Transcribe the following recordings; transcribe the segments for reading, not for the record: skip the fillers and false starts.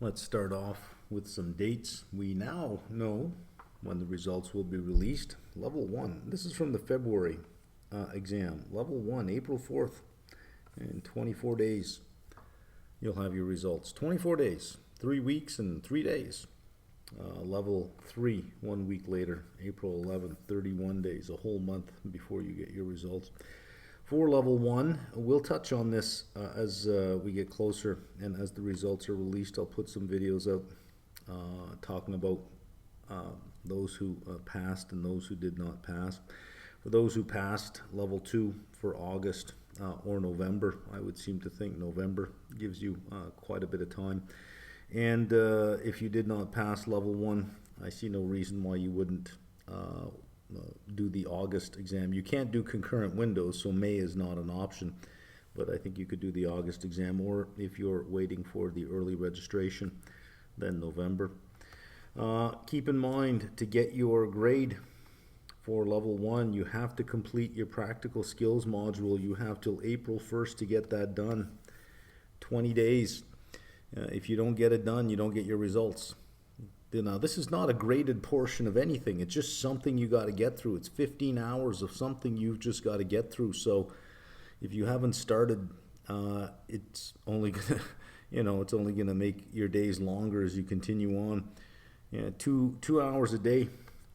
Let's start off with some dates. We now know when the results will be released. Level 1, this is from the February exam. Level 1, April 4th. In 24 days, you'll have your results. 24 days, 3 weeks and 3 days. Level 3, 1 week later, April 11th, 31 days, a whole month before you get your results. For level 1, we'll touch on this as we get closer, and as the results are released, I'll put some videos out talking about those who passed and those who did not pass. For those who passed, level 2 for August or November. I would seem to think November gives you quite a bit of time. And if you did not pass level 1, I see no reason why you wouldn't do the August exam. You can't do concurrent windows, so May is not an option, but I think you could do the August exam, or if you're waiting for the early registration, then November. Keep in mind, to get your grade for level 1, you have to complete your practical skills module. You have till April 1st to get that done. 20 days. If you don't get it done, you don't get your results. Now, this is not a graded portion of anything. It's just something you got to get through. It's 15 hours of something you've just got to get through. So if you haven't started, it's only gonna, it's only gonna make your days longer as you continue on. Two hours a day,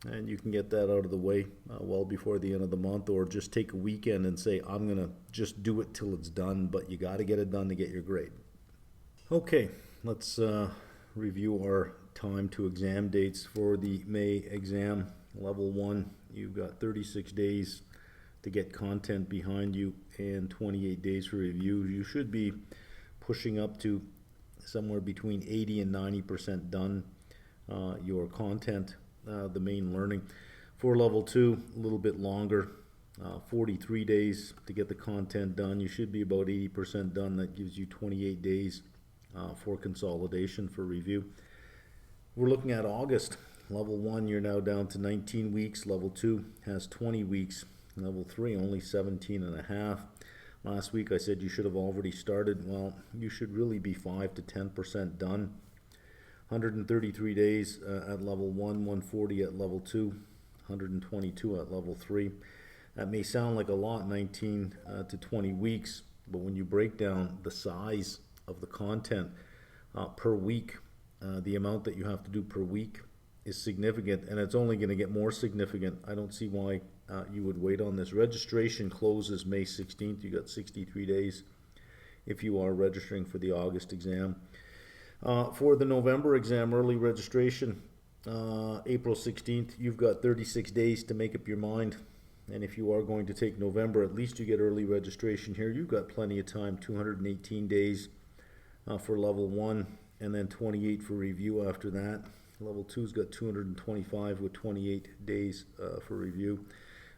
and you can get that out of the way well before the end of the month, or just take a weekend and say, I'm gonna just do it till it's done, but you got to get it done to get your grade. Okay, let's review our time to exam dates for the May exam. Level 1, you've got 36 days to get content behind you and 28 days for review. You should be pushing up to somewhere between 80 and 90% done your content, the main learning. For level 2, a little bit longer, 43 days to get the content done. You should be about 80% done. That gives you 28 days for consolidation for review. We're looking at August. Level 1, you're now down to 19 weeks. Level 2 has 20 weeks. Level 3, only 17 and a half. Last week I said you should have already started. Well, you should really be 5 to 10% done. 133 days at level 1, 140 at level 2, 122 at level 3. That may sound like a lot, 19 to 20 weeks, but when you break down the size of the content per week, the amount that you have to do per week is significant, and it's only going to get more significant. I don't see why you would wait on this. Registration closes May 16th. You got 63 days if you are registering for the August exam. For the November exam, early registration, April 16th, you've got 36 days to make up your mind. And if you are going to take November, at least you get early registration here. You've got plenty of time, 218 days for level 1, and then 28 for review after that. Level 2's got 225 with 28 days for review.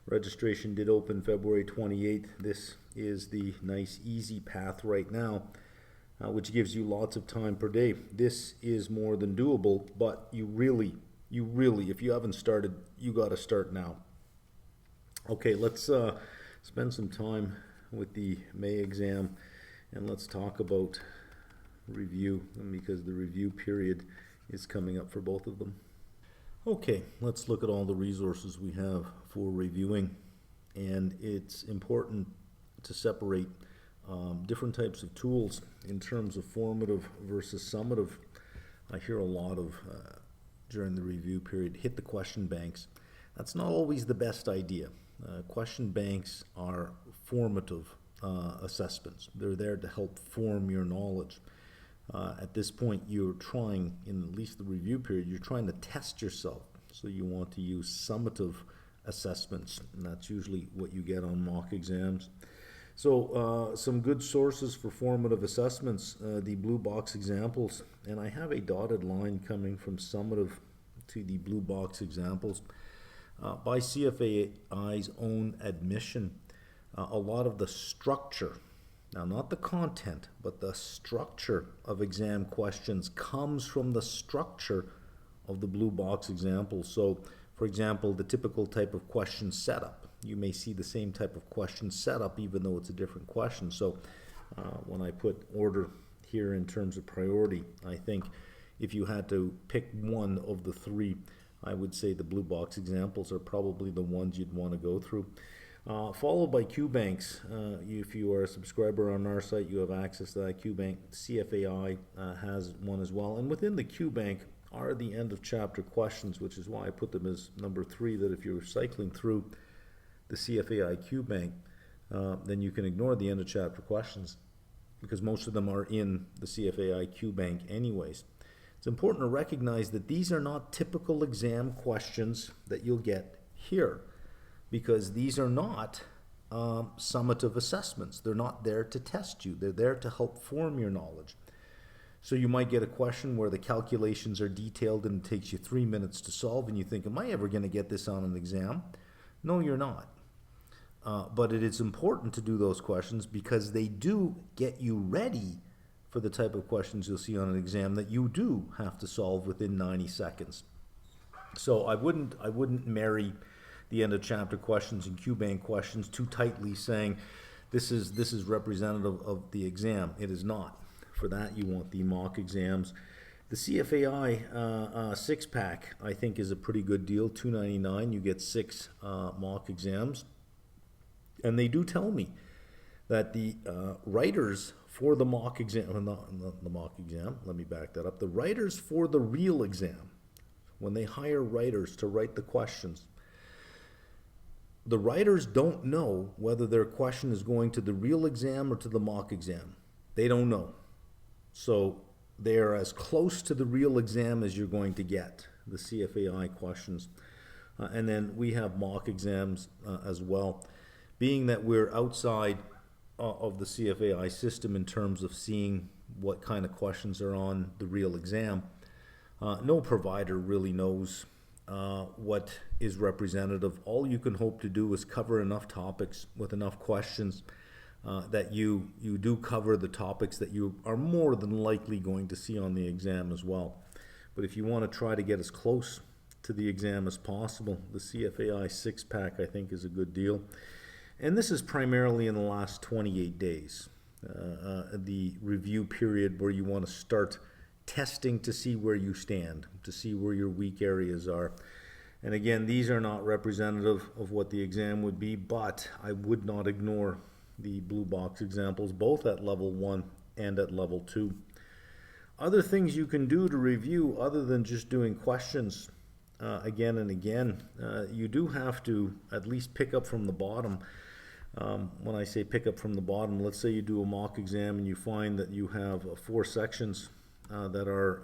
Registration did open February 28th. This is the nice easy path right now, which gives you lots of time per day. This is more than doable, but you really, if you haven't started, you got to start now. Okay, let's spend some time with the May exam, and let's talk about review, because the review period is coming up for both of them. Okay, let's look at all the resources we have for reviewing, and it's important to separate different types of tools in terms of formative versus summative. I hear a lot of during the review period, hit the question banks. That's not always the best idea. Question banks are formative assessments. They're there to help form your knowledge. At this point, you're trying, in at least the review period, you're trying to test yourself. So you want to use summative assessments, and that's usually what you get on mock exams. So some good sources for formative assessments, the blue box examples, and I have a dotted line coming from summative to the blue box examples. By CFAI's own admission, a lot of the structure, now not the content, but the structure of exam questions comes from the structure of the blue box examples. So, for example, the typical type of question setup. You may see the same type of question setup even though it's a different question. So when I put order here in terms of priority, I think if you had to pick one of the three, I would say the blue box examples are probably the ones you'd want to go through. Followed by QBanks. If you are a subscriber on our site, you have access to that QBank. CFAI has one as well. And within the QBank are the end of chapter questions, which is why I put them as number 3, that if you're cycling through the CFAI QBank, then you can ignore the end of chapter questions, because most of them are in the CFAI QBank anyways. It's important to recognize that these are not typical exam questions that you'll get here, because these are not summative assessments. They're not there to test you. They're there to help form your knowledge. So you might get a question where the calculations are detailed and it takes you 3 minutes to solve, and you think, am I ever going to get this on an exam? No, you're not. But it is important to do those questions because they do get you ready for the type of questions you'll see on an exam that you do have to solve within 90 seconds. So I wouldn't marry the end of chapter questions and QBank questions too tightly, saying this is representative of the exam. It is not. For that, you want the mock exams. The CFAI 6-pack, I think, is a pretty good deal. $2.99. You get 6 mock exams. And they do tell me that the writers for the mock exam, not the mock exam, let me back that up. The writers for the real exam, when they hire writers to write the questions, the writers don't know whether their question is going to the real exam or to the mock exam. They don't know. So they are as close to the real exam as you're going to get, the CFAI questions. And then we have mock exams as well. Being that we're outside of the CFAI system in terms of seeing what kind of questions are on the real exam, no provider really knows what is representative. All you can hope to do is cover enough topics with enough questions that you do cover the topics that you are more than likely going to see on the exam as well. But if you want to try to get as close to the exam as possible, the CFAI 6-pack I think is a good deal. And this is primarily in the last 28 days, the review period where you want to start testing to see where you stand, to see where your weak areas are. And again, these are not representative of what the exam would be, but I would not ignore the blue box examples, both at level 1 and at level 2. Other things you can do to review other than just doing questions again and again, you do have to at least pick up from the bottom. When I say pick up from the bottom, let's say you do a mock exam and you find that you have 4 sections that are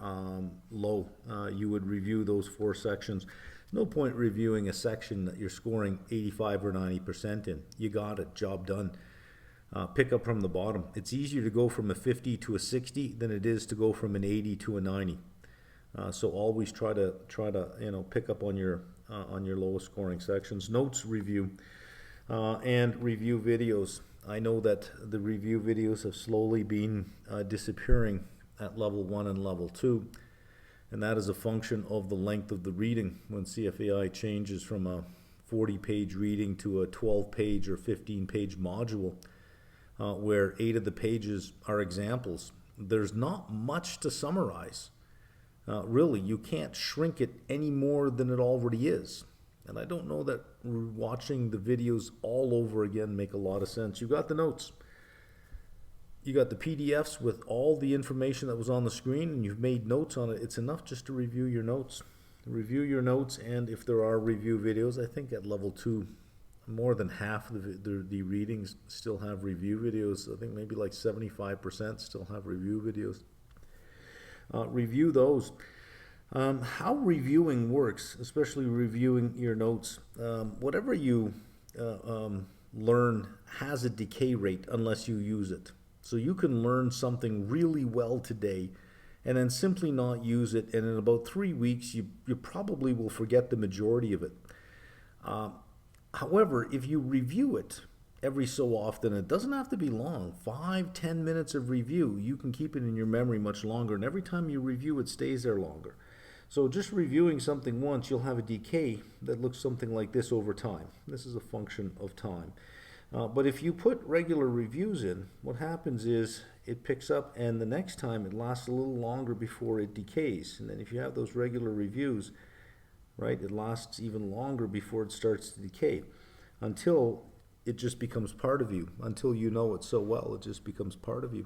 low. You would review those 4 sections. No point reviewing a section that you're scoring 85 or 90% in. You got it, job done. Pick up from the bottom. It's easier to go from a 50 to a 60 than it is to go from an 80 to a 90. So always try to pick up on your lowest scoring sections. Notes review and review videos. I know that the review videos have slowly been disappearing at level 1 and level 2, and that is a function of the length of the reading. When CFAI changes from a 40-page reading to a 12-page or 15-page module, where 8 of the pages are examples, there's not much to summarize. Really, you can't shrink it any more than it already is. And I don't know that watching the videos all over again make a lot of sense. You got the notes. You got the PDFs with all the information that was on the screen, and you've made notes on it. It's enough just to review your notes. Review your notes, and if there are review videos, I think at level 2, more than half of the readings still have review videos. I think maybe like 75% still have review videos. Review those. How reviewing works, especially reviewing your notes, whatever you learn has a decay rate unless you use it. So you can learn something really well today and then simply not use it, and in about 3 weeks you probably will forget the majority of it. However, if you review it every so often, it doesn't have to be long, 5-10 minutes of review, you can keep it in your memory much longer, and every time you review it stays there longer. So just reviewing something once, you'll have a decay that looks something like this over time. This is a function of time. But if you put regular reviews in, what happens is it picks up, and the next time it lasts a little longer before it decays. And then if you have those regular reviews, right, it lasts even longer before it starts to decay, until it just becomes part of you. Until you know it so well, it just becomes part of you.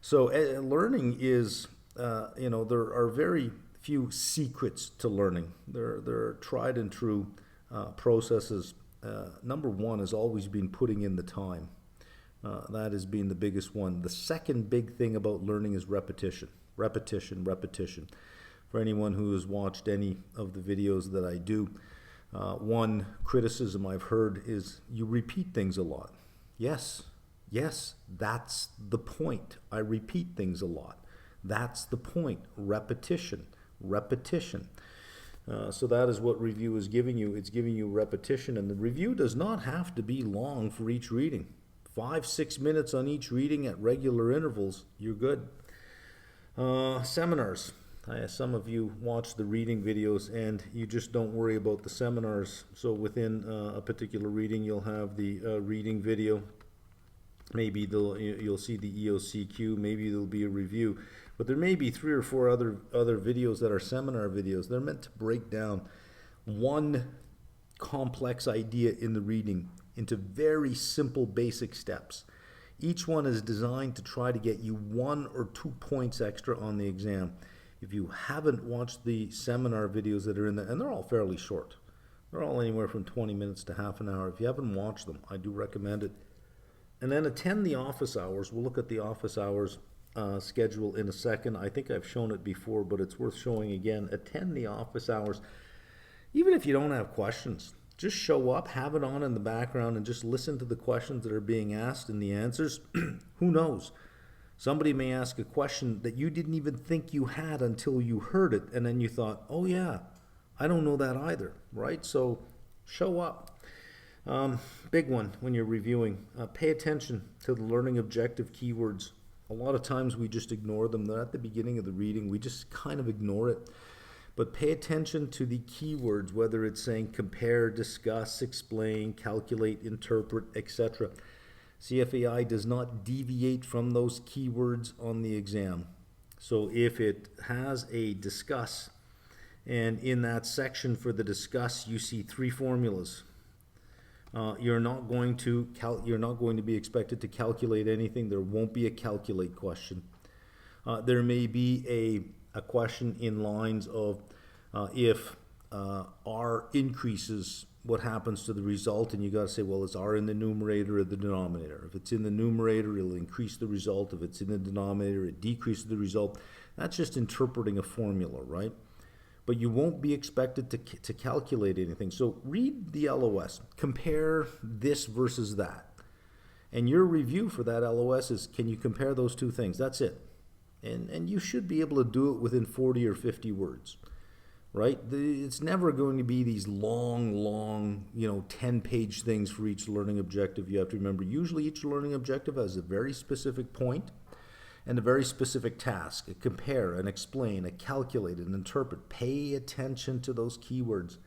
So learning is, there are very few secrets to learning. There are tried and true processes. Number one has always been putting in the time. That has been the biggest one. The second big thing about learning is repetition. Repetition, repetition. For anyone who has watched any of the videos that I do, one criticism I've heard is you repeat things a lot. Yes, that's the point. I repeat things a lot. That's the point. Repetition, repetition. So that is what review is giving you. It's giving you repetition, and the review does not have to be long for each reading. 5-6 minutes on each reading at regular intervals, you're good. Seminars. Some of you watch the reading videos and you just don't worry about the seminars. So within a particular reading, you'll have the reading video. Maybe you'll see the EOCQ, maybe there'll be a review. But there may be 3 or 4 other videos that are seminar videos. They're meant to break down one complex idea in the reading into very simple basic steps. Each one is designed to try to get you 1 or 2 points extra on the exam. If you haven't watched the seminar videos that are in there, and they're all fairly short. They're all anywhere from 20 minutes to half an hour. If you haven't watched them, I do recommend it. And then attend the office hours. We'll look at the office hours schedule in a second. I think I've shown it before, but it's worth showing again. Attend the office hours. Even if you don't have questions, just show up, have it on in the background, and just listen to the questions that are being asked and the answers. Who knows? Somebody may ask a question that you didn't even think you had until you heard it, and then you thought, oh yeah, I don't know that either, right? So show up. Big one when you're reviewing. Pay attention to the learning objective keywords. A lot of times we just ignore them. They're at the beginning of the reading. We just kind of ignore it. But pay attention to the keywords, whether it's saying compare, discuss, explain, calculate, interpret, etc. CFAI does not deviate from those keywords on the exam. So if it has a discuss, and in that section for the discuss you see 3 formulas, you're not going to be expected to calculate anything. There won't be a calculate question. There may be a question in lines of if R increases, what happens to the result? And you got to say, well, is R in the numerator or the denominator? If it's in the numerator, it'll increase the result. If it's in the denominator, it decreases the result. That's just interpreting a formula, right? But you won't be expected to calculate anything. So read the LOS. Compare this versus that. And your review for that LOS is, can you compare those 2 things? That's it. And you should be able to do it within 40 or 50 words, right? It's never going to be these long, 10-page things for each learning objective. You have to remember, usually each learning objective has a very specific point and a very specific task. A compare, an explain, a calculate, an interpret. Pay attention to those keywords.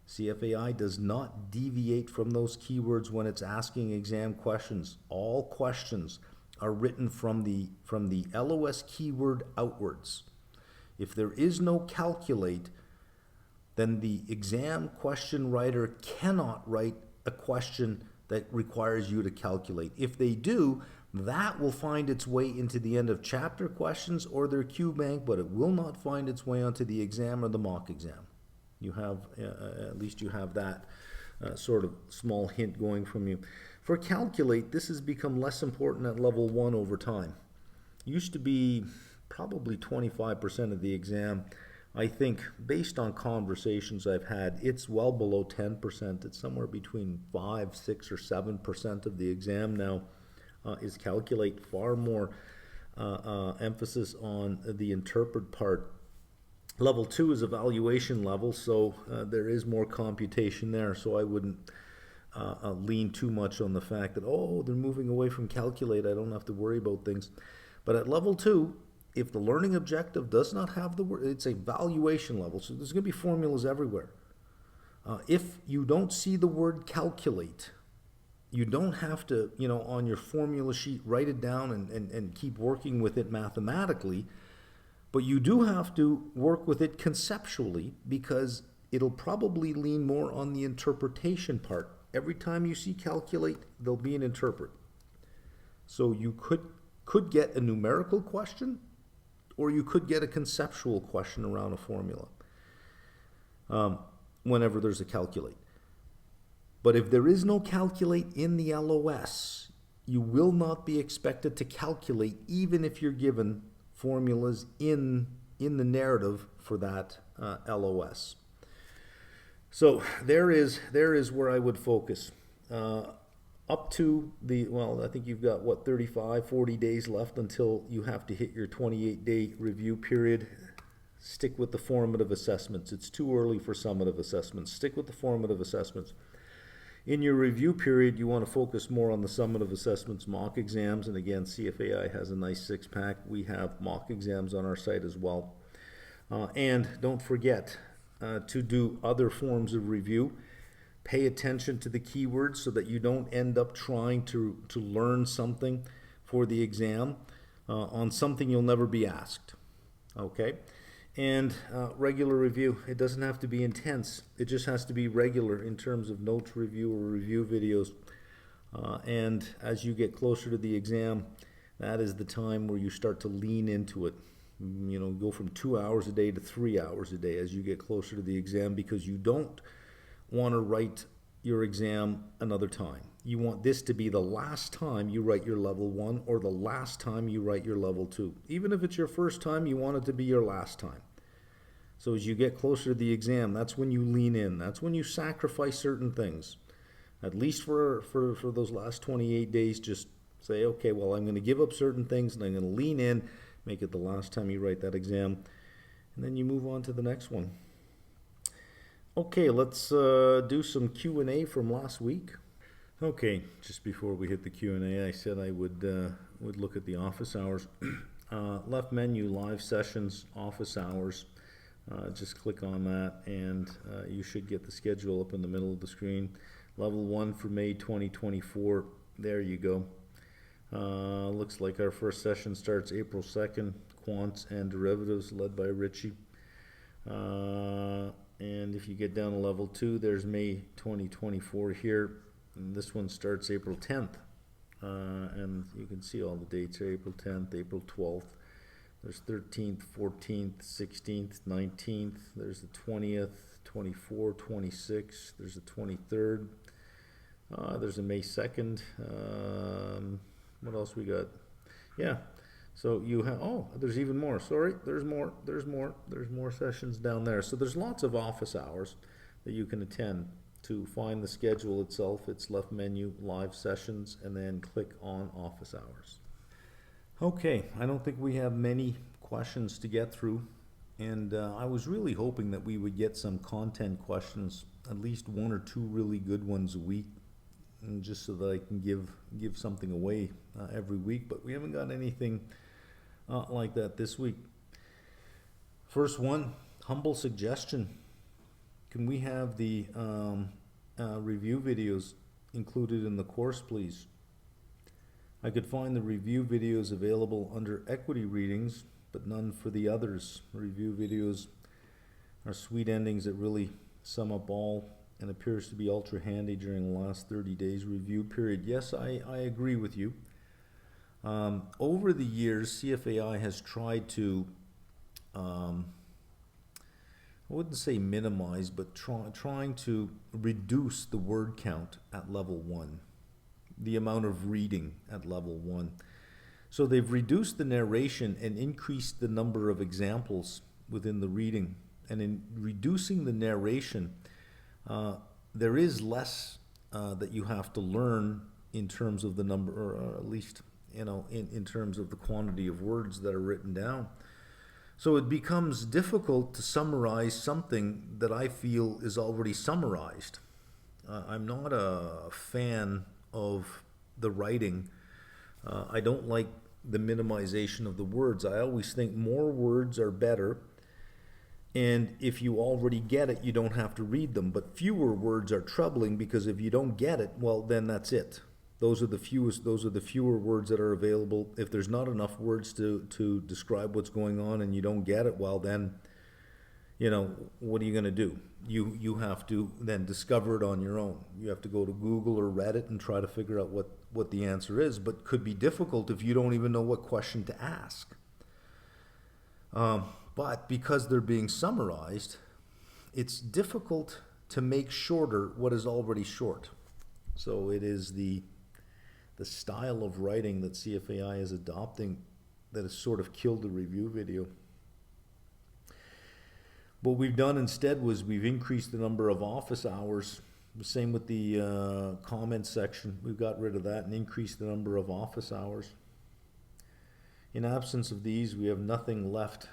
CFAI does not deviate from those keywords when it's asking exam questions. All questions are written from the LOS keyword outwards. If there is no calculate, then the exam question writer cannot write a question that requires you to calculate. If they do, that will find its way into the end of chapter questions or their Q bank, but it will not find its way onto the exam or the mock exam. You have, at least you have that sort of small hint going from you. For calculate, this has become less important at level 1 over time. Used to be probably 25% of the exam. I think based on conversations I've had, it's well below 10%. It's somewhere between 5, 6, or 7% of the exam now is calculate. Far more emphasis on the interpret part. Level 2 is evaluation level, so there is more computation there, so I wouldn't lean too much on the fact that, oh, they're moving away from calculate, I don't have to worry about things. But at level 2, if the learning objective does not have the word, it's a valuation level, so there's going to be formulas everywhere. If you don't see the word calculate, you don't have to, on your formula sheet, write it down and keep working with it mathematically, but you do have to work with it conceptually, because it'll probably lean more on the interpretation part. Every time you see calculate, there'll be an interpret. So you could get a numerical question, or you could get a conceptual question around a formula whenever there's a calculate. But if there is no calculate in the LOS, you will not be expected to calculate, even if you're given formulas in the narrative for that LOS. So there is where I would focus. Up to I think you've got, 35, 40 days left until you have to hit your 28-day review period. Stick with the formative assessments. It's too early for summative assessments. Stick with the formative assessments. In your review period, you want to focus more on the summative assessments, mock exams, and again, CFAI has a nice six-pack. We have mock exams on our site as well. And don't forget to do other forms of review. Pay attention to the keywords so that you don't end up trying to learn something for the exam on something you'll never be asked. Okay? And regular review. It doesn't have to be intense. It just has to be regular in terms of notes review or review videos. And as you get closer to the exam, that is the time where you start to lean into it. Go from 2 hours a day to 3 hours a day as you get closer to the exam, because you don't want to write your exam another time. You want this to be the last time you write your level 1 or the last time you write your level 2. Even if it's your first time, you want it to be your last time. So as you get closer to the exam, that's when you lean in. That's when you sacrifice certain things. At least for those last 28 days, just say, okay, well, I'm going to give up certain things and I'm going to lean in, make it the last time you write that exam, and then you move on to the next one. Okay, let's do some Q&A from last week. Okay, just before we hit the Q&A, I said I would look at the office hours. Left menu, live sessions, office hours. Just click on that and you should get the schedule up in the middle of the screen. Level 1 for May 2024. There you go. Looks like our first session starts April 2nd. Quants and derivatives, led by Richie. And if you get down to level 2, there's May 2024 here. And this one starts April 10th. And you can see all the dates here: April 10th, April 12th. There's 13th, 14th, 16th, 19th. There's the 20th, 24th, 26th. There's the 23rd. There's a May 2nd. What else we got? Yeah. So you have, there's even more. Sorry, there's more sessions down there. So there's lots of office hours that you can attend. To find the schedule itself, it's left menu, live sessions, and then click on office hours. Okay, I don't think we have many questions to get through, and I was really hoping that we would get some content questions, at least 1 or 2 really good ones a week, and just so that I can give something away every week, but we haven't got anything like that this week. First one, humble suggestion. Can we have the review videos included in the course, please? I could find the review videos available under equity readings, but none for the others. Review videos are sweet endings that really sum up all, and appears to be ultra handy during the last 30 days review period. Yes, I agree with you. Over the years, CFAI has tried to, I wouldn't say minimize, but trying to reduce the word count at level 1, the amount of reading at level 1. So they've reduced the narration and increased the number of examples within the reading. And in reducing the narration, there is less that you have to learn in terms of the number, or at least, in terms of the quantity of words that are written down. So it becomes difficult to summarize something that I feel is already summarized. I'm not a fan of the writing. I don't like the minimization of the words. I always think more words are better. And if you already get it, you don't have to read them. But fewer words are troubling, because if you don't get it, well, then that's it. Those are the fewer words that are available. If there's not enough words to describe what's going on and you don't get it, well, then, what are you going to do? You have to then discover it on your own. You have to go to Google or Reddit and try to figure out what the answer is, but could be difficult if you don't even know what question to ask. But because they're being summarized, it's difficult to make shorter what is already short. So it is the style of writing that CFAI is adopting that has sort of killed the review video. What we've done instead was we've increased the number of office hours. The same with the comment section. We've got rid of that and increased the number of office hours. In absence of these, we have nothing left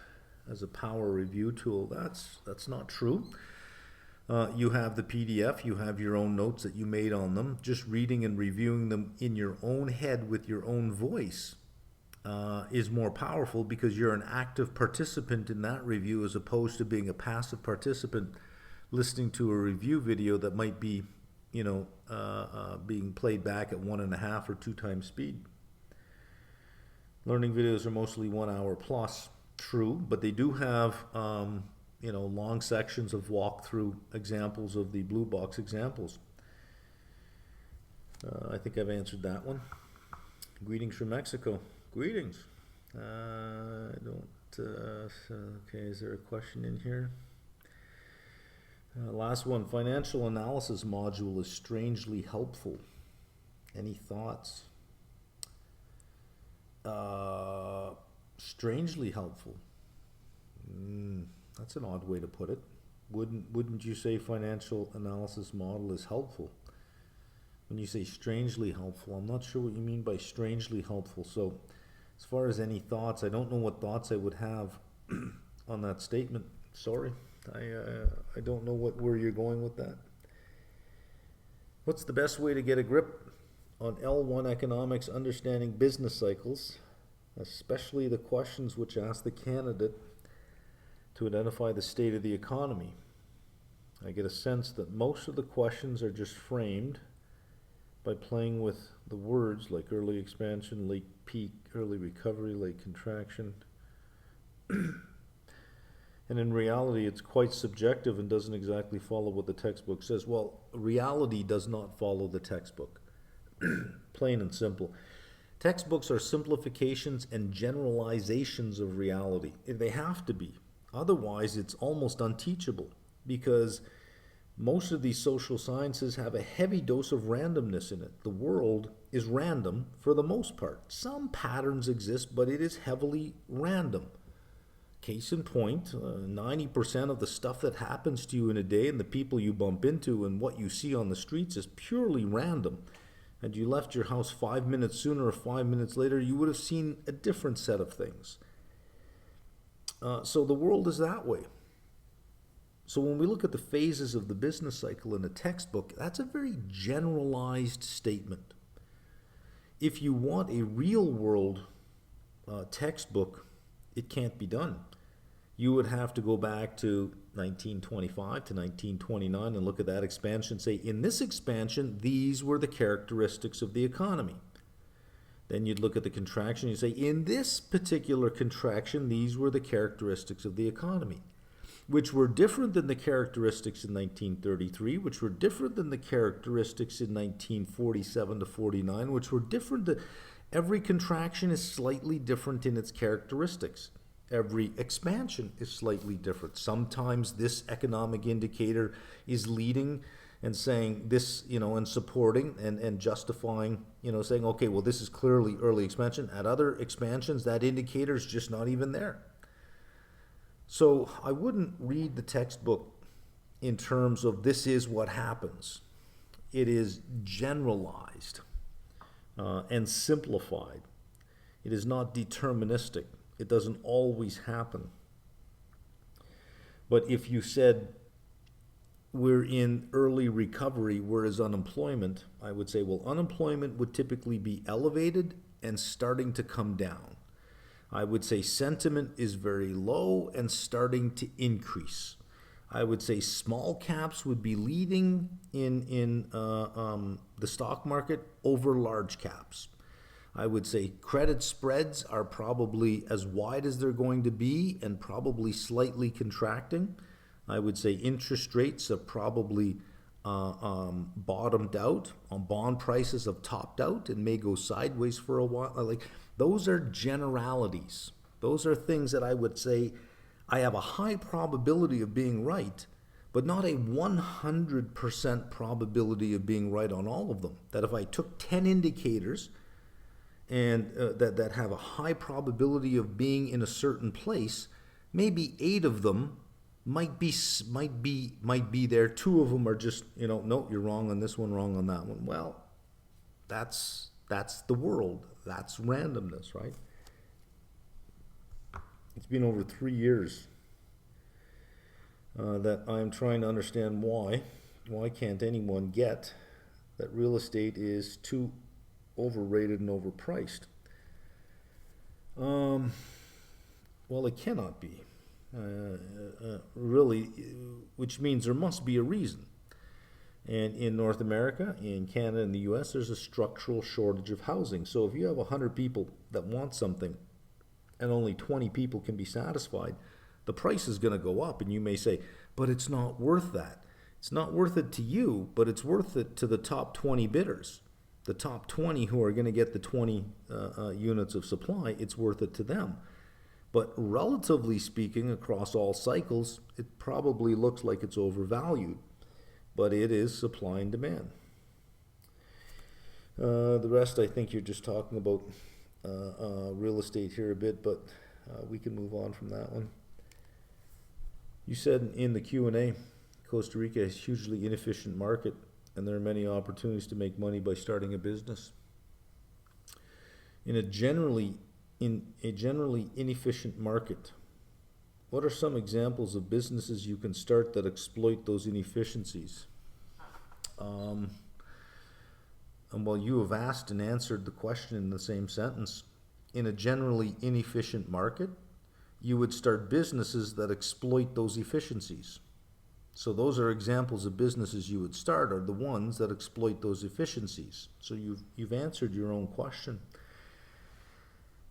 as a power review tool. That's not true. You have the PDF, you have your own notes that you made on them. Just reading and reviewing them in your own head with your own voice is more powerful, because you're an active participant in that review, as opposed to being a passive participant listening to a review video that might be, being played back at 1.5 or 2 times speed. Learning videos are mostly 1 hour plus, true, but they do have long sections of walkthrough examples of the blue box examples. I think I've answered that one. Greetings from Mexico. Greetings. I don't, okay, is there a question in here? Last one, financial analysis module is strangely helpful. Any thoughts? Strangely helpful. That's an odd way to put it. Wouldn't you say financial analysis model is helpful? When you say strangely helpful, I'm not sure what you mean by strangely helpful. So as far as any thoughts, I don't know what thoughts I would have on that statement. Sorry, I don't know where you're going with that. What's the best way to get a grip on L1 economics, understanding business cycles, especially the questions which ask the candidate to identify the state of the economy? I get a sense that most of the questions are just framed by playing with the words like early expansion, late peak, early recovery, late contraction. And in reality, it's quite subjective and doesn't exactly follow what the textbook says. Well, reality does not follow the textbook. Plain and simple. Textbooks are simplifications and generalizations of reality. They have to be. Otherwise, it's almost unteachable, because most of these social sciences have a heavy dose of randomness in it. The world is random for the most part. Some patterns exist, but it is heavily random. Case in point, 90% of the stuff that happens to you in a day and the people you bump into and what you see on the streets is purely random. Had you left your house 5 minutes sooner or 5 minutes later, you would have seen a different set of things. So the world is that way. So when we look at the phases of the business cycle in a textbook, that's a very generalized statement. If you want a real world textbook, it can't be done. You would have to go back to 1925 to 1929 and look at that expansion, say, in this expansion, these were the characteristics of the economy. Then you'd look at the contraction, you'd say, in this particular contraction, these were the characteristics of the economy, which were different than the characteristics in 1933, which were different than the characteristics in 1947 to 49, which were different. Every contraction is slightly different in its characteristics. Every expansion is slightly different. Sometimes this economic indicator is leading and saying this, and supporting and justifying, saying, okay, well, this is clearly early expansion. At other expansions, that indicator is just not even there. So I wouldn't read the textbook in terms of this is what happens. It is generalized and simplified. It is not deterministic. It doesn't always happen. But if you said we're in early recovery, whereas unemployment, I would say, well, unemployment would typically be elevated and starting to come down. I would say sentiment is very low and starting to increase. I would say small caps would be leading in the stock market over large caps. I would say credit spreads are probably as wide as they're going to be and probably slightly contracting. I would say interest rates are probably bottomed out. Bond prices have topped out and may go sideways for a while. Like, those are generalities. Those are things that I would say I have a high probability of being right, but not a 100% probability of being right on all of them. That if I took 10 indicators and that have a high probability of being in a certain place, maybe 8 of them might be there. 2 of them are just, no, you're wrong on this one, wrong on that one. Well, that's the world. That's randomness, right? It's been over 3 years that I'm trying to understand why can't anyone get that real estate is too overrated and overpriced. Well, it cannot be. Really, which means there must be a reason. And in North America, in Canada, and the US, there's a structural shortage of housing. So if you have 100 people that want something and only 20 people can be satisfied, the price is going to go up. And you may say, but it's not worth that. It's not worth it to you, but it's worth it to the top 20 bidders. The top 20 who are going to get the 20 units of supply, it's worth it to them. But relatively speaking, across all cycles, it probably looks like it's overvalued. But it is supply and demand. The rest, I think you're just talking about real estate here a bit, but we can move on from that one. You said in the Q&A, Costa Rica is a hugely inefficient market, and there are many opportunities to make money by starting a business. In a generally inefficient market, what are some examples of businesses you can start that exploit those inefficiencies? And well, you have asked and answered the question in the same sentence. In a generally inefficient market, you would start businesses that exploit those efficiencies. So those are examples of businesses you would start, are the ones that exploit those efficiencies. So you've answered your own question.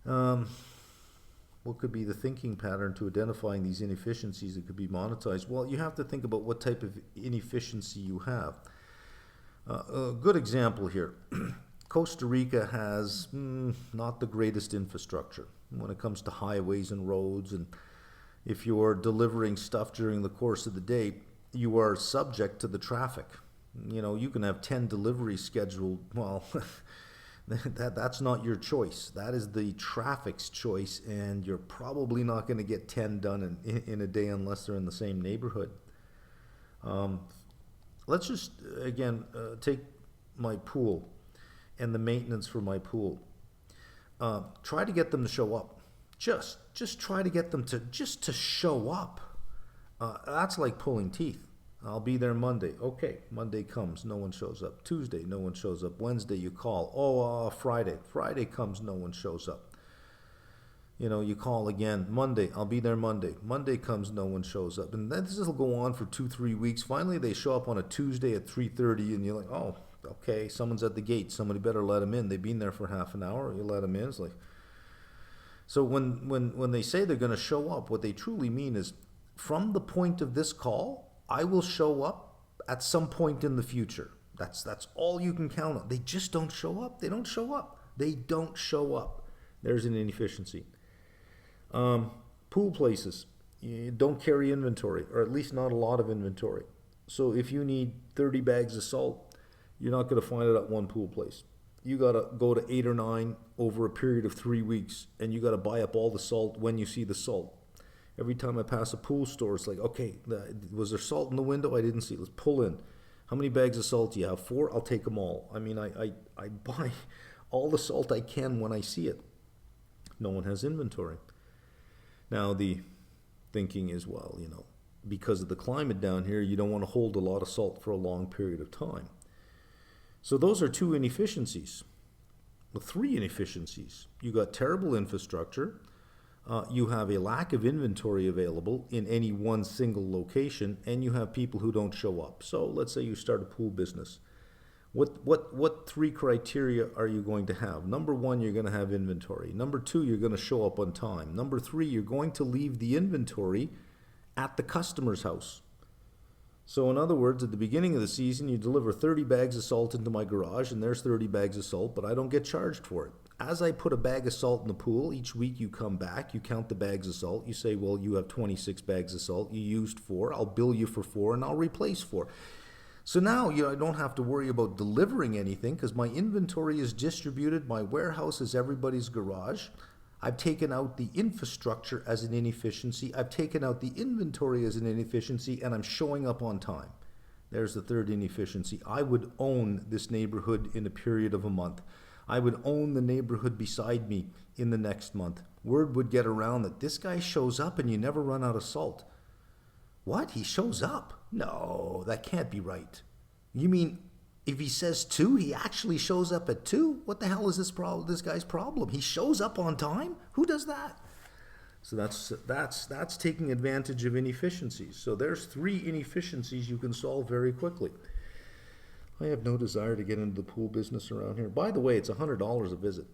What could be the thinking pattern to identifying these inefficiencies that could be monetized? Well, you have to think about what type of inefficiency you have. A good example here. Costa Rica has not the greatest infrastructure when it comes to highways and roads, and if you're delivering stuff during the course of the day, you are subject to the traffic. You can have 10 deliveries scheduled. Well, that's not your choice. That is the traffic's choice, and you're probably not going to get 10 done in a day unless they're in the same neighborhood. Let's just, again, take my pool and the maintenance for my pool. Try to get them to show up. Just try to get them to show up. That's like pulling teeth. I'll be there Monday. Okay, Monday comes, no one shows up. Tuesday, no one shows up. Wednesday, you call. Friday. Friday comes, no one shows up. You call again. Monday, I'll be there Monday. Monday comes, no one shows up. And then this will go on for 2-3 weeks. Finally, they show up on a Tuesday at 3:30, and you're like, oh, okay, someone's at the gate. Somebody better let them in. They've been there for half an hour. You let them in. It's like, so when they say they're going to show up, what they truly mean is, from the point of this call, I will show up at some point in the future. That's all you can count on. They just don't show up. They don't show up. They don't show up. There's an inefficiency. Pool places, you don't carry inventory, or at least not a lot of inventory. So if you need 30 bags of salt, you're not going to find it at one pool place. You got to go to 8 or 9 over a period of 3 weeks, and you got to buy up all the salt when you see the salt. Every time I pass a pool store, it's like, okay, was there salt in the window? I didn't see it. Let's pull in. How many bags of salt do you have? 4? I'll take them all. I mean, I buy all the salt I can when I see it. No one has inventory. Now, the thinking is, well, because of the climate down here, you don't want to hold a lot of salt for a long period of time. So those are 2 inefficiencies. Well, 3 inefficiencies. You got terrible infrastructure. you have a lack of inventory available in any one single location, and you have people who don't show up. So let's say you start a pool business. What three criteria are you going to have? Number one, you're going to have inventory. Number two, you're going to show up on time. Number three, you're going to leave the inventory at the customer's house. So in other words, at the beginning of the season, you deliver 30 bags of salt into my garage, and there's 30 bags of salt, but I don't get charged for it. As I put a bag of salt in the pool, each week you come back, you count the bags of salt, you say, well, you have 26 bags of salt, you used 4, I'll bill you for 4, and I'll replace 4. So now I don't have to worry about delivering anything because my inventory is distributed, my warehouse is everybody's garage. I've taken out the infrastructure as an inefficiency, I've taken out the inventory as an inefficiency, and I'm showing up on time. There's the third inefficiency. I would own this neighborhood in a period of a month. I would own the neighborhood beside me in the next month. Word would get around that this guy shows up and you never run out of salt. What? He shows up? No, that can't be right. You mean if he says 2, he actually shows up at 2? What the hell is this guy's problem? He shows up on time? Who does that? So that's taking advantage of inefficiencies. So there's 3 inefficiencies you can solve very quickly. I have no desire to get into the pool business around here. By the way, it's $100 a visit.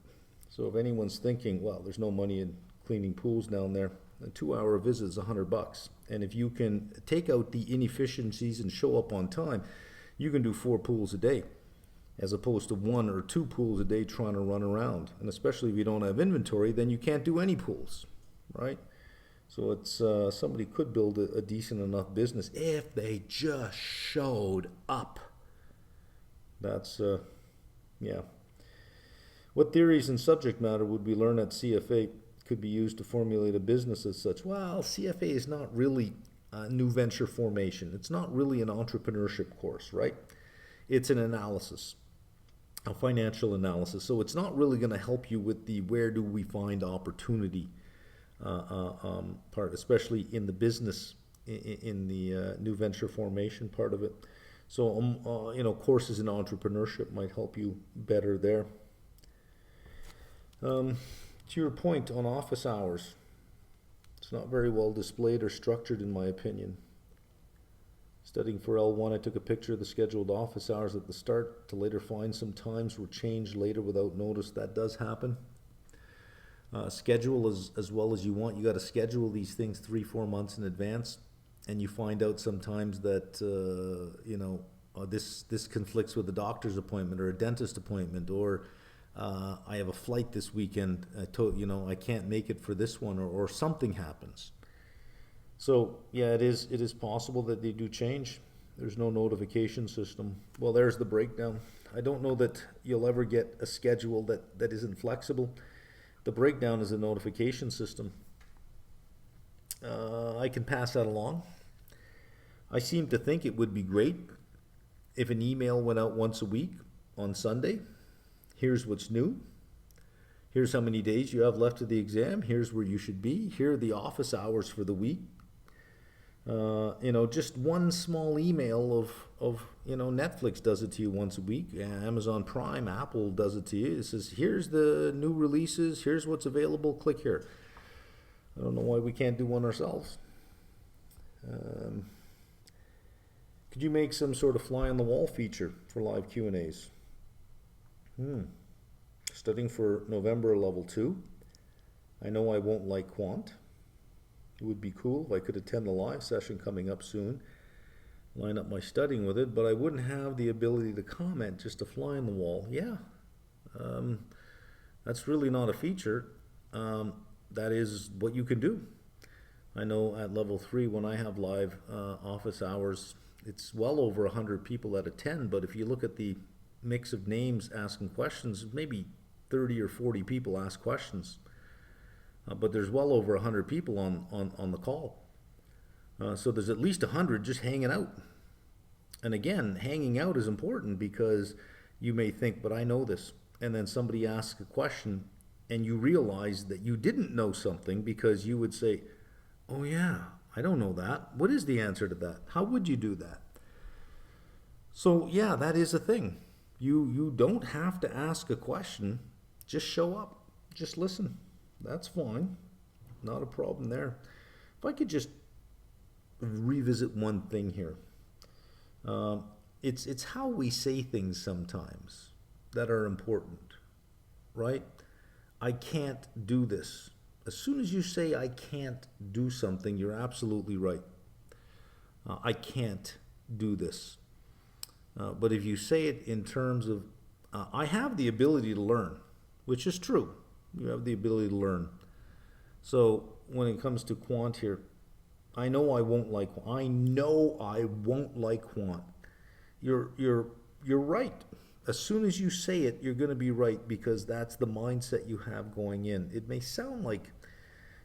So if anyone's thinking, well, there's no money in cleaning pools down there, a 2-hour visit is $100. And if you can take out the inefficiencies and show up on time, you can do 4 pools a day, as opposed to 1 or 2 pools a day trying to run around. And especially if you don't have inventory, then you can't do any pools, right? So it's somebody could build a decent enough business if they just showed up. That's, yeah. What theories and subject matter would we learn at CFA could be used to formulate a business as such? Well, CFA is not really new venture formation. It's not really an entrepreneurship course, right? It's an analysis, a financial analysis. So it's not really going to help you with the where do we find opportunity part, especially in the business, in the new venture formation part of it. So, courses in entrepreneurship might help you better there. To your point on office hours, it's not very well displayed or structured in my opinion. Studying for L1, I took a picture of the scheduled office hours at the start to later find some times were changed later without notice. That does happen. Schedule as well as you want. You got to schedule these things 3-4 months in advance. And you find out sometimes that, this conflicts with a doctor's appointment or a dentist appointment, or I have a flight this weekend, I can't make it for this one, or something happens. So, yeah, it is possible that they do change. There's no notification system. Well, there's the breakdown. I don't know that you'll ever get a schedule that isn't flexible. The breakdown is a notification system. I can pass that along. I seem to think it would be great if an email went out once a week on Sunday. Here's what's new. Here's how many days you have left of the exam. Here's where you should be. Here are the office hours for the week. Just one small email of Netflix does it to you once a week. Amazon Prime, Apple does it to you. It says, here's the new releases. Here's what's available. Click here. I don't know why we can't do one ourselves. Could you make some sort of fly on the wall feature for live Q&As? Studying for November level 2. I know I won't like quant. It would be cool if I could attend the live session coming up soon, line up my studying with it, but I wouldn't have the ability to comment, just a fly on the wall. Yeah, that's really not a feature. That is what you can do. I know at level 3, when I have live office hours, it's well over 100 people that attend, but if you look at the mix of names asking questions, maybe 30 or 40 people ask questions. But there's well over 100 people on the call. So there's at least 100 just hanging out. And again, hanging out is important because you may think, but I know this. And then somebody asks a question and you realize that you didn't know something because you would say, oh yeah, I don't know that. What is the answer to that? How would you do that? So yeah, that is a thing. You don't have to ask a question. Just show up. Just listen. That's fine. not a problem there. If I could just revisit one thing here. It's how we say things sometimes that are important, right? I can't do this. As soon as you say I can't do something, you're absolutely right. I can't do this. But if you say it in terms of, I have the ability to learn, which is true. You have the ability to learn. So when it comes to quant here, I know I won't like quant. You're right. As soon as you say it, you're going to be right, because that's the mindset you have going in. It may sound like,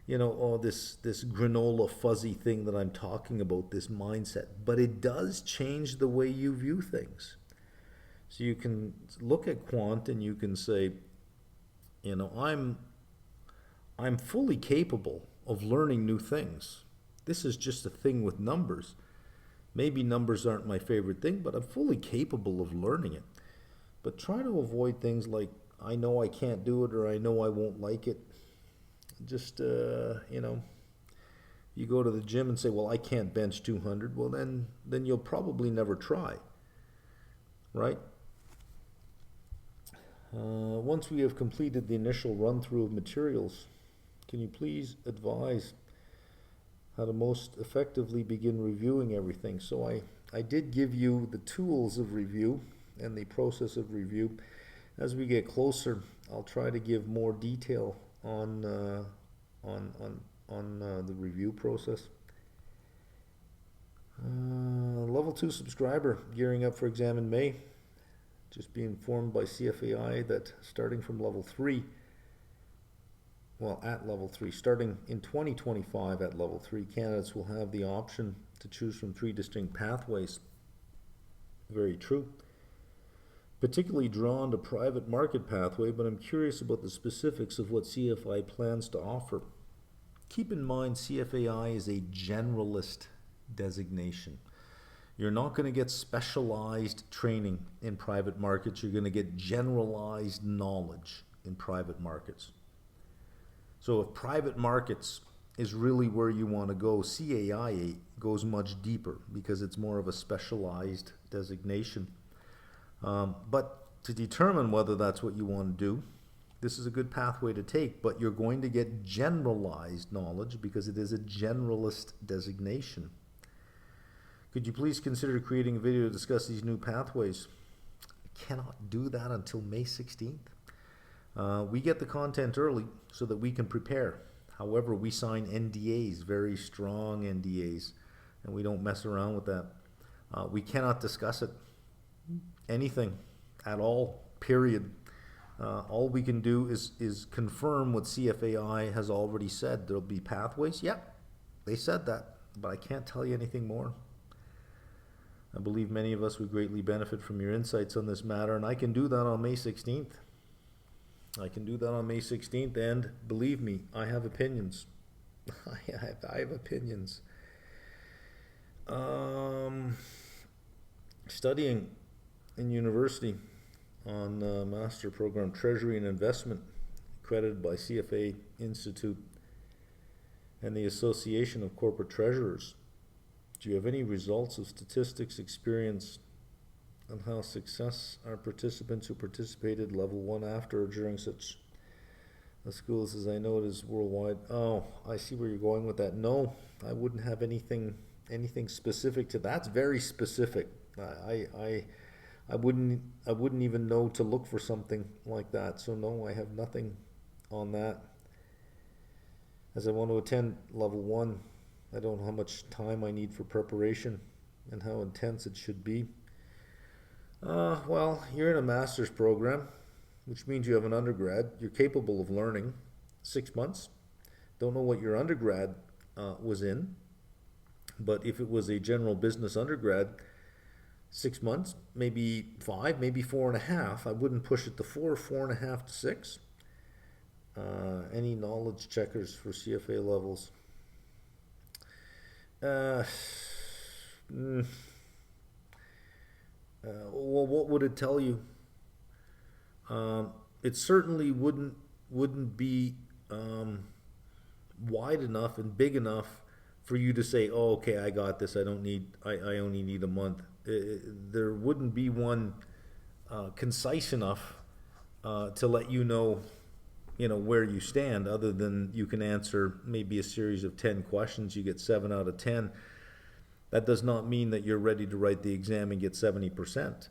this granola fuzzy thing that I'm talking about, this mindset, but it does change the way you view things. So you can look at quant and you can say, I'm fully capable of learning new things. This is just a thing with numbers. Maybe numbers aren't my favorite thing, but I'm fully capable of learning it. But try to avoid things like, I know I can't do it, or I know I won't like it. Just, you go to the gym and say, well, I can't bench 200. Well, then you'll probably never try, right? Once we have completed the initial run-through of materials, can you please advise how to most effectively begin reviewing everything? So I did give you the tools of review and the process of review. As we get closer, I'll try to give more detail on the review process. Level 2 subscriber gearing up for exam in May. Just being informed by CFAI that starting from level 3, at level 3, starting in 2025 at level 3, candidates will have the option to choose from 3 distinct pathways. Very true. Particularly drawn to private market pathway, but I'm curious about the specifics of what CFI plans to offer. Keep in mind, CFAI is a generalist designation. You're not going to get specialized training in private markets. You're going to get generalized knowledge in private markets. So if private markets is really where you want to go, CAI goes much deeper because it's more of a specialized designation. But to determine whether that's what you want to do, this is a good pathway to take, but you're going to get generalized knowledge because it is a generalist designation. Could you please consider creating a video to discuss these new pathways? I cannot do that until May 16th. We get the content early so that we can prepare. However, we sign NDAs, very strong NDAs, and we don't mess around with that. We cannot discuss it, anything at all, period. All we can do is confirm what CFAI has already said. There'll be pathways. Yep, they said that, but I can't tell you anything more. I believe many of us would greatly benefit from your insights on this matter, and I can do that on May 16th. And believe me, I have opinions. I have opinions. Studying in university on master program Treasury and Investment, accredited by CFA Institute and the Association of Corporate Treasurers. Do you have any results of statistics experience on how success are participants who participated level 1 after or during such a school as I know it is worldwide? Oh, I see where you're going with that. No, I wouldn't have anything specific to that. That's very specific. I wouldn't even know to look for something like that. So no, I have nothing on that. As I want to attend level 1, I don't know how much time I need for preparation and how intense it should be. Well, you're in a master's program, which means you have an undergrad. You're capable of learning. 6 months. Don't know what your undergrad was in, but if it was a general business undergrad, 6 months, maybe 5, maybe 4.5. I wouldn't push it to 4, 4.5 to 6. Any knowledge checkers for CFA levels? Well, what would it tell you? It certainly wouldn't be wide enough and big enough for you to say, oh, okay, I got this. I only need a month. There wouldn't be one concise enough to let you know where you stand, other than you can answer maybe a series of 10 questions, you get 7 out of 10. That does not mean that you're ready to write the exam and get 70%.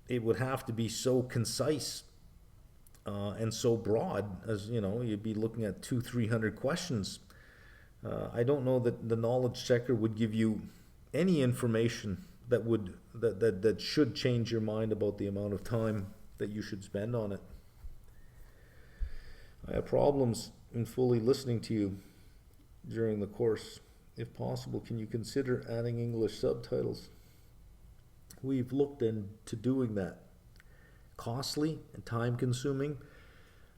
It would have to be so concise and so broad, as you'd be looking at 200-300 questions. I don't know that the knowledge checker would give you any information that should change your mind about the amount of time that you should spend on it. I have problems in fully listening to you during the course. If possible, can you consider adding English subtitles? We've looked into doing that. Costly and time consuming,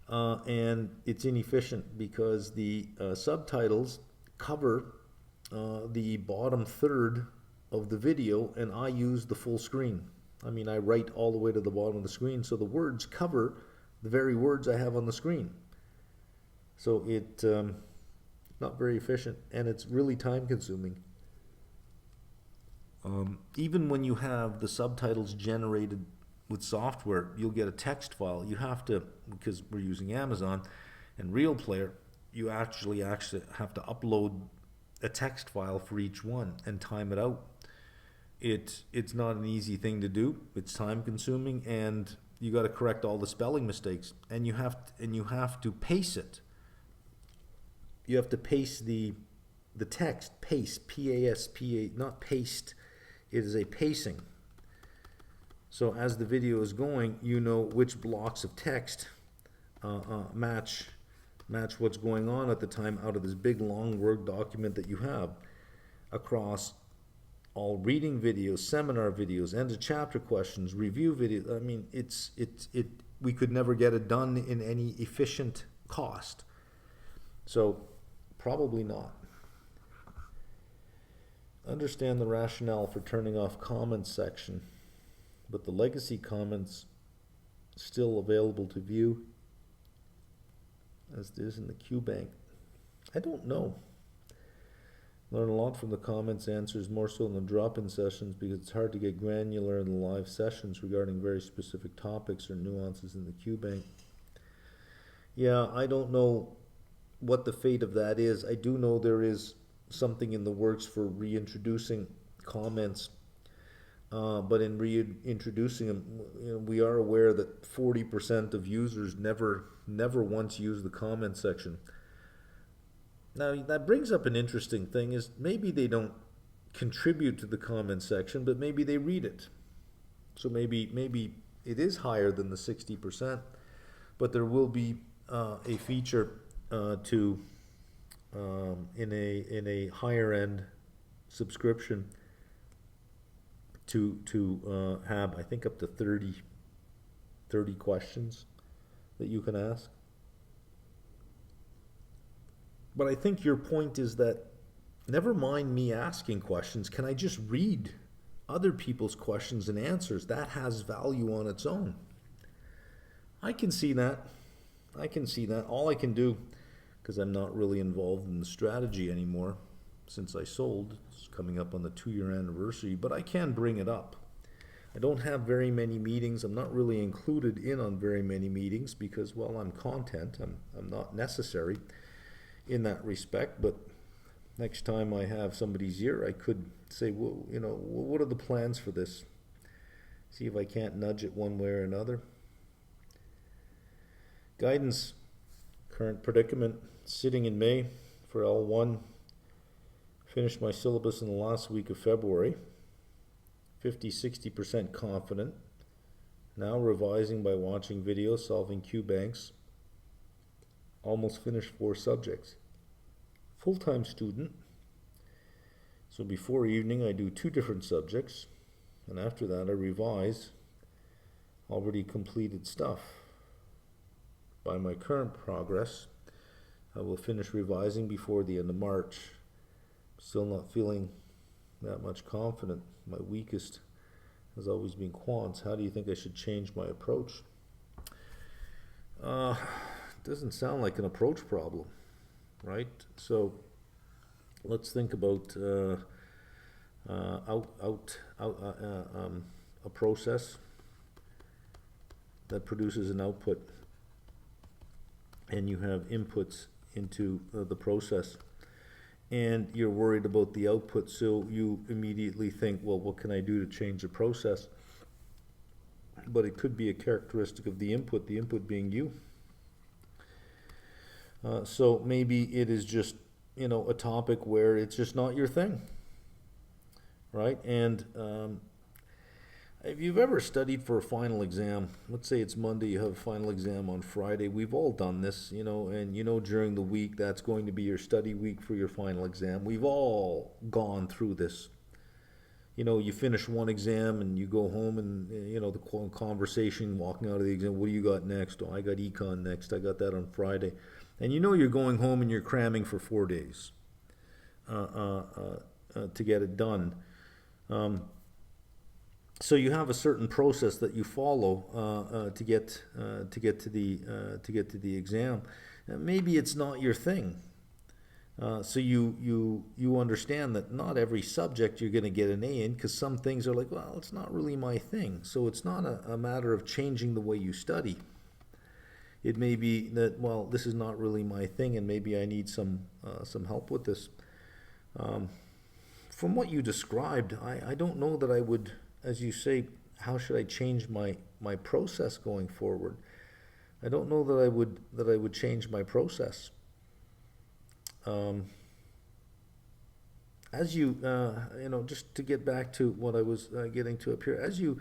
and it's inefficient because the subtitles cover the bottom third of the video, and I use the full screen. I mean, I write all the way to the bottom of the screen, so the words cover the very words I have on the screen. So it's not very efficient, and it's really time consuming. Even when you have the subtitles generated with software, you'll get a text file. You have to, because we're using Amazon and Real Player, you actually have to upload a text file for each one and time it out. It's not an easy thing to do. It's time consuming, and you got to correct all the spelling mistakes, and you have to pace it. You have to pace the text, pace, P-A-S-P-A, not paste. It is a pacing. So as the video is going, you know which blocks of text match what's going on at the time out of this big long Word document that you have across all reading videos, seminar videos, end of chapter questions, review videos. I mean, we could never get it done in any efficient cost. So probably not. Understand the rationale for turning off comments section, but the legacy comments still available to view as it is in the Q bank. I don't know. Learn a lot from the comments answers, more so in the drop-in sessions, because it's hard to get granular in the live sessions regarding very specific topics or nuances in the Q bank. Yeah, I don't know what the fate of that is. I do know there is something in the works for reintroducing comments, but in reintroducing them, we are aware that 40% of users never once use the comment section. Now that brings up an interesting thing, is maybe they don't contribute to the comment section, but maybe they read it. So maybe it is higher than the 60%, but there will be a feature in a higher end subscription to have, I think, up to 30 questions that you can ask. But I think your point is that never mind me asking questions, can I just read other people's questions and answers? That has value on its own. I can see that. All I can do, because I'm not really involved in the strategy anymore since I sold, it's coming up on the 2-year anniversary, but I can bring it up. I don't have very many meetings. I'm not really included in on very many meetings because, well, I'm content. I'm not necessary in that respect, but next time I have somebody's ear, I could say, well, what are the plans for this? See if I can't nudge it one way or another. Guidance, current predicament, sitting in May for L1. Finished my syllabus in the last week of February. 50-60% confident. Now revising by watching videos, solving Q banks. Almost finished 4 subjects. Full-time student. So before evening I do 2 different subjects, and after that I revise already completed stuff. By my current progress, I will finish revising before the end of March. Still not feeling that much confident. My weakest has always been quants. How do you think I should change my approach? doesn't sound like an approach problem, right? So let's think about a process that produces an output, and you have inputs into the process, and you're worried about the output, so you immediately think, well, what can I do to change the process? But it could be a characteristic of the input being you. So maybe it is just, a topic where it's just not your thing, right? And if you've ever studied for a final exam, let's say it's Monday, you have a final exam on Friday. We've all done this, and during the week, that's going to be your study week for your final exam. We've all gone through this. You finish one exam and you go home and, the conversation walking out of the exam, what do you got next? Oh, I got econ next. I got that on Friday. And you're going home and you're cramming for 4 days to get it done. So you have a certain process that you follow to get to the exam. Maybe it's not your thing. So you understand that not every subject you're going to get an A in, because some things are like, well, it's not really my thing. So it's not a matter of changing the way you study. It may be that, well, this is not really my thing, and maybe I need some help with this. From what you described, I don't know that I would, as you say, how should I change my process going forward? I don't know that I would change my process. As you, just to get back to what I was getting to up here, as you,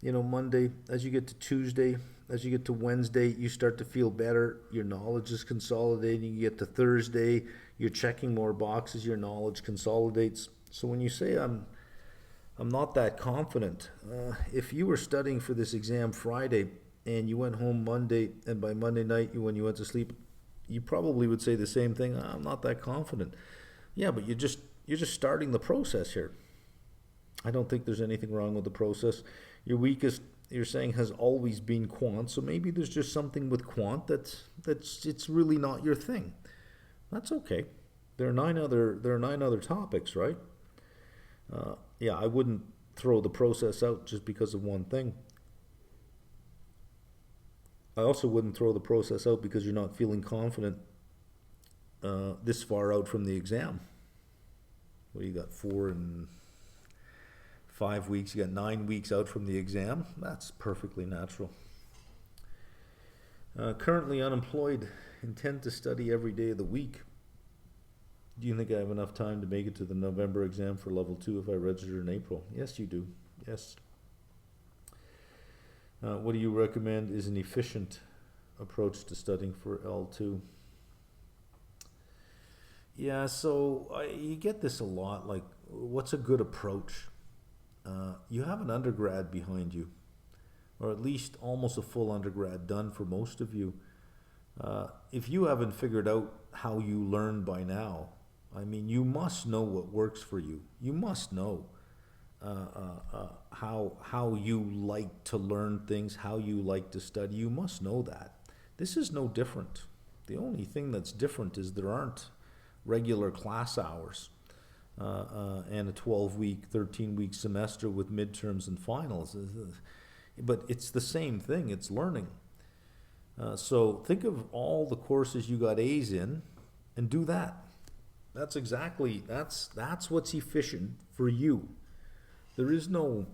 Monday, as you get to Tuesday, as you get to Wednesday, you start to feel better. Your knowledge is consolidating. You get to Thursday, you're checking more boxes. Your knowledge consolidates. So when you say I'm not that confident, if you were studying for this exam Friday and you went home Monday, and by Monday night, when you went to sleep, you probably would say the same thing. I'm not that confident. Yeah, but you're just starting the process here. I don't think there's anything wrong with the process. Your weakest, you're saying, has always been quant, so maybe there's just something with quant that's it's really not your thing. That's okay. There are nine other topics, right? Yeah, I wouldn't throw the process out just because of one thing. I also wouldn't throw the process out because you're not feeling confident this far out from the exam. What do you got, 4 and 5 weeks? You got 9 weeks out from the exam. That's perfectly natural. Currently unemployed. Intend to study every day of the week. Do you think I have enough time to make it to the November exam for level 2 if I register in April? Yes, you do. Yes. What do you recommend is an efficient approach to studying for L2? Yeah, so you get this a lot, like, what's a good approach? You have an undergrad behind you, or at least almost a full undergrad done for most of you. If you haven't figured out how you learn by now, I mean, you must know what works for you. You must know how you like to learn things, how you like to study. You must know that. This is no different. The only thing that's different is there aren't regular class hours and a 12-week, 13-week semester with midterms and finals. But it's the same thing. It's learning. So think of all the courses you got A's in and do that. That's what's efficient for you. There is no,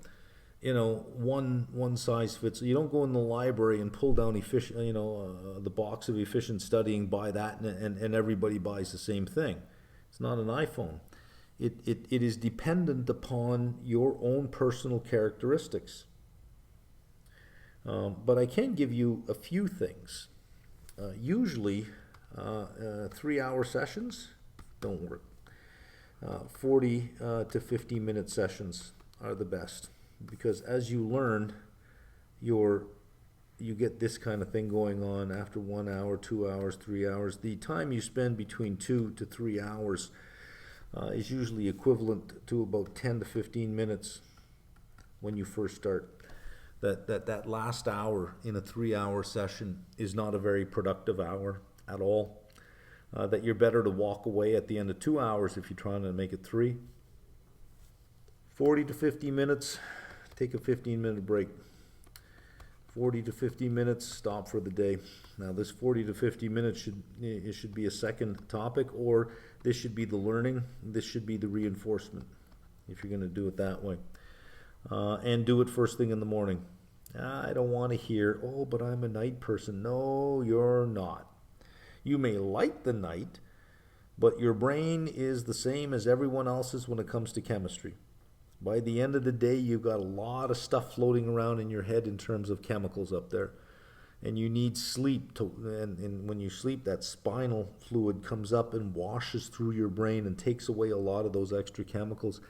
one size fits. You don't go in the library and pull down the box of efficient studying, buy that, and everybody buys the same thing. It's not an iPhone. It is dependent upon your own personal characteristics. But I can give you a few things. Usually, 3-hour sessions don't work. 40 to 50-minute sessions are the best, because as you learn, you get this kind of thing going on after 1 hour, 2 hours, 3 hours. The time you spend between 2 to 3 hours is usually equivalent to about 10 to 15 minutes when you first start. that last hour in a 3-hour session is not a very productive hour at all. That you're better to walk away at the end of 2 hours if you're trying to make it 3. 40 to 50 minutes, take a 15-minute break. 40 to 50 minutes, stop for the day. Now this 40 to 50 minutes should be a second topic, or this should be the learning, this should be the reinforcement, if you're going to do it that way. And do it first thing in the morning. I don't want to hear, oh, but I'm a night person. No, you're not. You may like the night, but your brain is the same as everyone else's when it comes to chemistry. By the end of the day, you've got a lot of stuff floating around in your head in terms of chemicals up there. And you need sleep, and when you sleep, that spinal fluid comes up and washes through your brain and takes away a lot of those extra chemicals.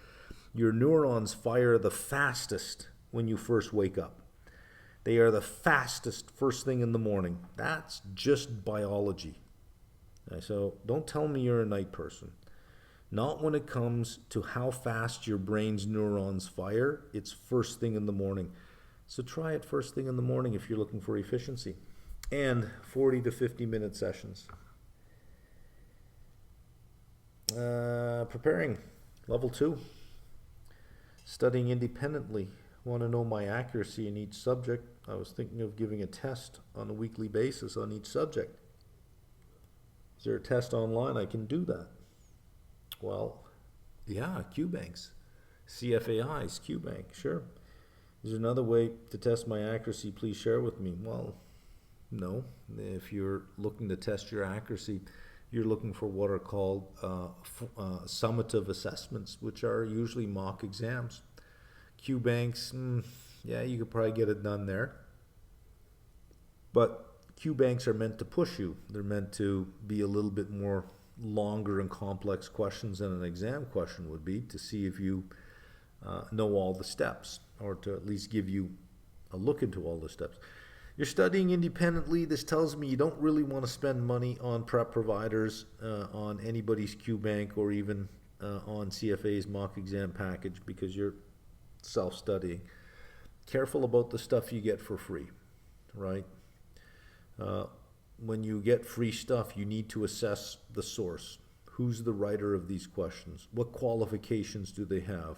Your neurons fire the fastest when you first wake up. They are the fastest first thing in the morning. That's just biology. So don't tell me you're a night person. Not when it comes to how fast your brain's neurons fire. It's first thing in the morning. So try it first thing in the morning if you're looking for efficiency. And 40 to 50 minute sessions. Preparing, level 2. Studying independently. Want to know my accuracy in each subject. I was thinking of giving a test on a weekly basis on each subject. Is there a test online? I can do that. Well, yeah, QBanks. CFAI's QBank, sure. Is there another way to test my accuracy? Please share with me. Well, no. If you're looking to test your accuracy, you're looking for what are called summative assessments, which are usually mock exams. QBanks, yeah, you could probably get it done there. But QBanks are meant to push you. They're meant to be a little bit more longer and complex questions than an exam question would be, to see if you know all the steps, or to at least give you a look into all the steps. You're studying independently. This tells me you don't really want to spend money on prep providers, on anybody's QBank, or even on CFA's mock exam package, because you're self-studying. Careful about the stuff you get for free, right? When you get free stuff, you need to assess the source. Who's the writer of these questions? What qualifications do they have?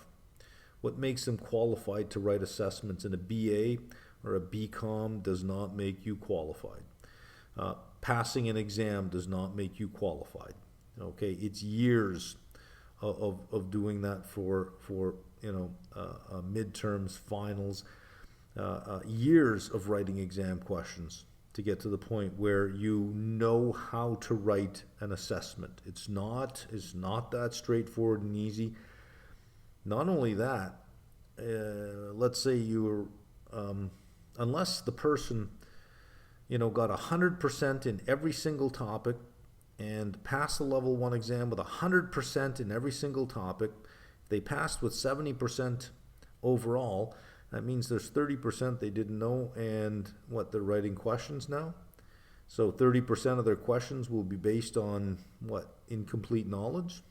What makes them qualified to write assessments? And a BA or a BCom does not make you qualified. Passing an exam does not make you qualified. Okay, it's years of doing that for midterms, finals, years of writing exam questions to get to the point where you know how to write an assessment. It's not that straightforward and easy. Not only that, let's say you're, unless the person, got 100% in every single topic and passed the level 1 exam with 100% in every single topic, they passed with 70% overall. That means there's 30% they didn't know, and they're writing questions now. So 30% of their questions will be based on incomplete knowledge.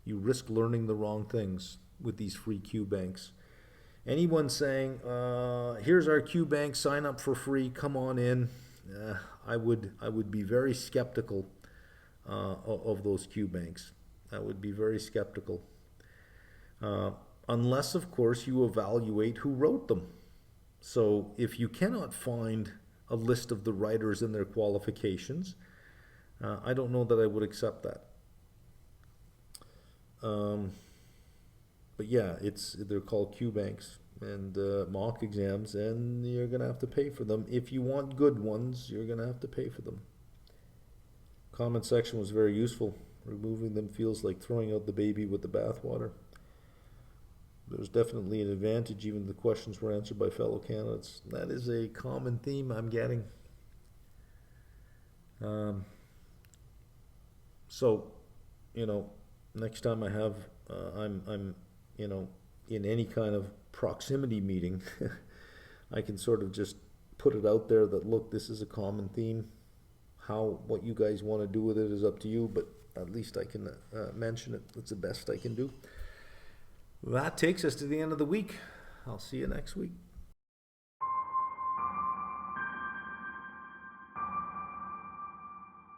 You risk learning the wrong things with these free QBanks. Anyone saying, here's our QBank, sign up for free, come on in, I would be very skeptical of those QBanks. I would be very skeptical. Unless, of course, you evaluate who wrote them. So if you cannot find a list of the writers and their qualifications, I don't know that I would accept that. But yeah, they're called QBanks and mock exams, and you're going to have to pay for them. If you want good ones, you're going to have to pay for them. Comment section was very useful. Removing them feels like throwing out the baby with the bathwater. There's definitely an advantage, even the questions were answered by fellow candidates. That is a common theme I'm getting. So, next time I have, I'm in any kind of proximity meeting, I can sort of just put it out there that, look, this is a common theme. What you guys want to do with it is up to you, but at least I can mention it. That's the best I can do. That takes us to the end of the week. I'll see you next week.